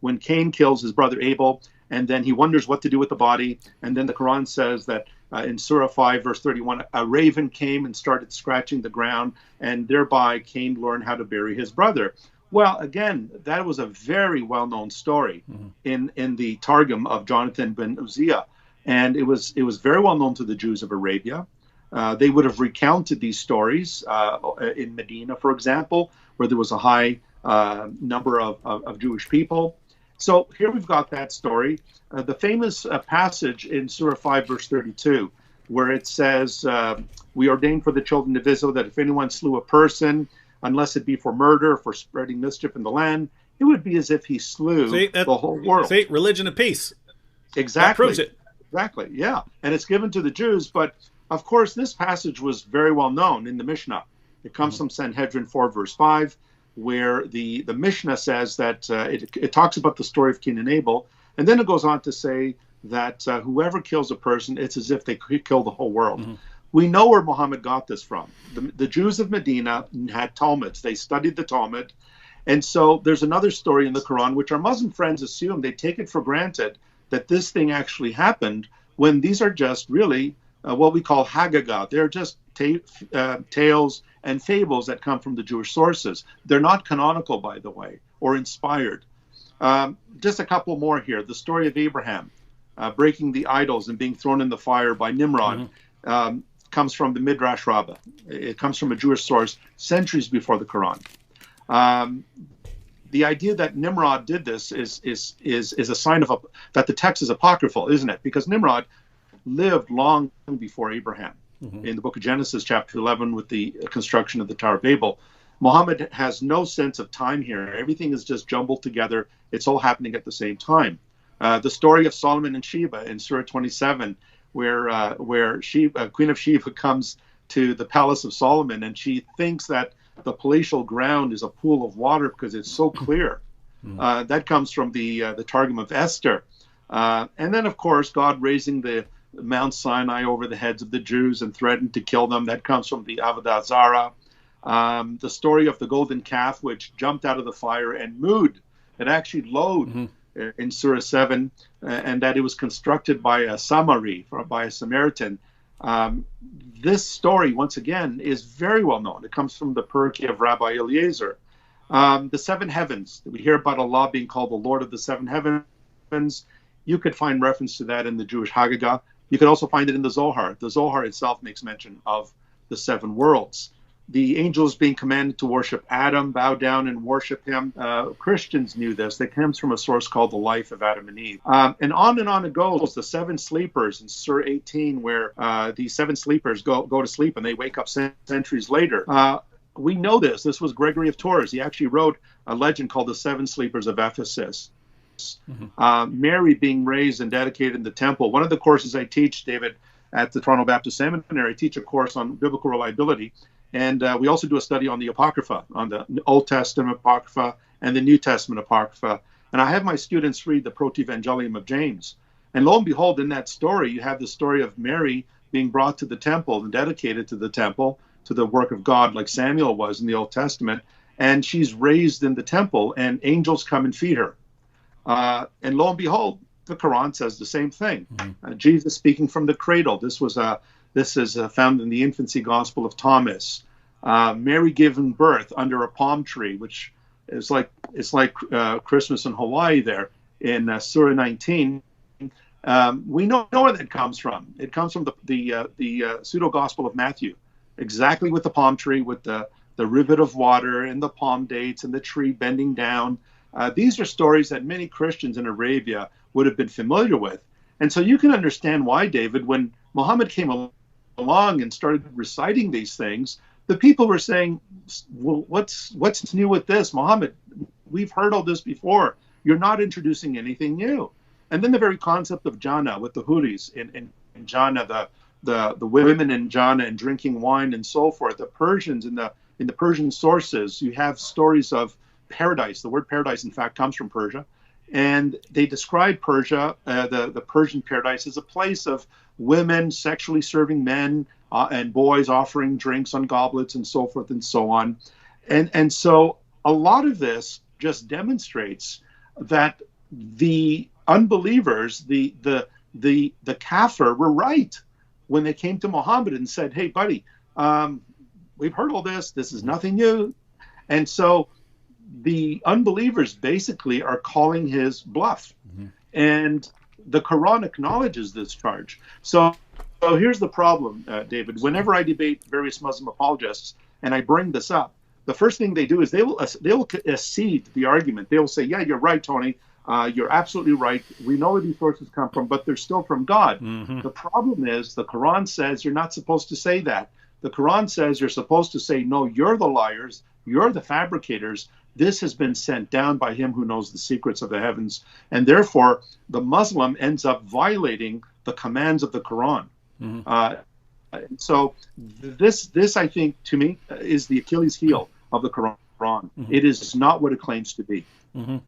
when Cain kills his brother Abel, and then he wonders what to do with the body. And then the Quran says that in Surah 5, verse 31, a raven came and started scratching the ground, and thereby Cain learned how to bury his brother. Well, again, that was a very well-known story in the Targum of Jonathan ben Uzziah, and it was very well known to the Jews of Arabia. They would have recounted these stories in Medina, for example, where there was a high number of Jewish people. So here we've got that story. The famous passage in Surah 5, verse 32, where it says, we ordained for the children of Israel that if anyone slew a person, unless it be for murder, for spreading mischief in the land, it would be as if he slew the whole world. See, religion of peace. Exactly. That proves it. Exactly, yeah. And it's given to the Jews, but of course this passage was very well known in the Mishnah. It comes from Sanhedrin 4, verse 5, where the Mishnah says that it talks about the story of Cain and Abel, and then it goes on to say that whoever kills a person, it's as if they kill the whole world. We know where Muhammad got this from. The Jews of Medina had Talmuds. They studied the Talmud. And so there's another story in the Quran, which our Muslim friends assume, they take it for granted that this thing actually happened, when these are just really what we call haggadah. They're just tales and fables that come from the Jewish sources. They're not canonical, by the way, or inspired. Just a couple more here. The story of Abraham breaking the idols and being thrown in the fire by Nimrod comes from the Midrash Rabbah. It comes from a Jewish source centuries before the Quran. The idea that Nimrod did this is a sign of that the text is apocryphal, isn't it? Because Nimrod lived long before Abraham. In the book of Genesis, chapter 11, with the construction of the Tower of Babel, Muhammad has no sense of time here. Everything is just jumbled together. It's all happening at the same time. The story of Solomon and Sheba in Surah 27, where Sheba, Queen of Sheba, comes to the palace of Solomon, and she thinks that the palatial ground is a pool of water because it's so clear. That comes from the Targum of Esther. And then, of course, God raising the Mount Sinai over the heads of the Jews and threatened to kill them. That comes from the Avodah Zarah. The story of the golden calf, which jumped out of the fire and mooed. It actually lowed in Surah 7, and that it was constructed by a Samari, by a Samaritan. This story, once again, is very well known. It comes from the Perikeh of Rabbi Eliezer. The seven heavens. We hear about Allah being called the Lord of the seven heavens. You could find reference to that in the Jewish Haggadah. You could also find it in the Zohar. The Zohar itself makes mention of the seven worlds. The angels being commanded to worship Adam, bow down and worship him. Christians knew this. That comes from a source called the Life of Adam and Eve. And on it goes. The seven sleepers in Surah 18, where these seven sleepers go to sleep and they wake up centuries later. We know this. This was Gregory of Tours. He actually wrote a legend called the Seven Sleepers of Ephesus. Mary being raised and dedicated in the temple. One of the courses I teach, David, at the Toronto Baptist Seminary, I teach a course on biblical reliability. And we also do a study on the Apocrypha, on the Old Testament Apocrypha and the New Testament Apocrypha. And I have my students read the Protevangelium of James. And lo and behold, in that story, you have the story of Mary being brought to the temple and dedicated to the temple, to the work of God, like Samuel was in the Old Testament. And she's raised in the temple, and angels come and feed her. And lo and behold, the Quran says the same thing. Jesus speaking from the cradle. This is found in the infancy gospel of Thomas. Mary giving birth under a palm tree, which is like Christmas in Hawaii there in Surah 19. We know where that comes from. It comes from the pseudo gospel of Matthew, exactly with the palm tree, with the rivet of water and the palm dates and the tree bending down. These are stories that many Christians in Arabia would have been familiar with. And so you can understand why, David, when Muhammad came along and started reciting these things, the people were saying, well, what's new with this? Muhammad, we've heard all this before. You're not introducing anything new. And then the very concept of Jannah with the Houris in Jannah, the women in Jannah and drinking wine and so forth, the Persians in the Persian sources, you have stories of paradise. The word paradise, in fact, comes from Persia. And they describe Persia, the Persian paradise, as a place of women sexually serving men and boys offering drinks on goblets and so forth and so on. And so a lot of this just demonstrates that the unbelievers, the kafir, were right when they came to Muhammad and said, "Hey, buddy, we've heard all this. This is nothing new." And so the unbelievers basically are calling his bluff. And the Quran acknowledges this charge. So here's the problem, David. Whenever I debate various Muslim apologists and I bring this up, the first thing they do is they will accede to the argument. They will say, "Yeah, you're right, Tony. You're absolutely right. We know where these sources come from, but they're still from God." The problem is the Quran says you're not supposed to say that. The Quran says you're supposed to say, "No, you're the liars. You're the fabricators. This has been sent down by him who knows the secrets of the heavens." And therefore, the Muslim ends up violating the commands of the Quran. So this, I think, to me, is the Achilles heel of the Quran. It is not what it claims to be.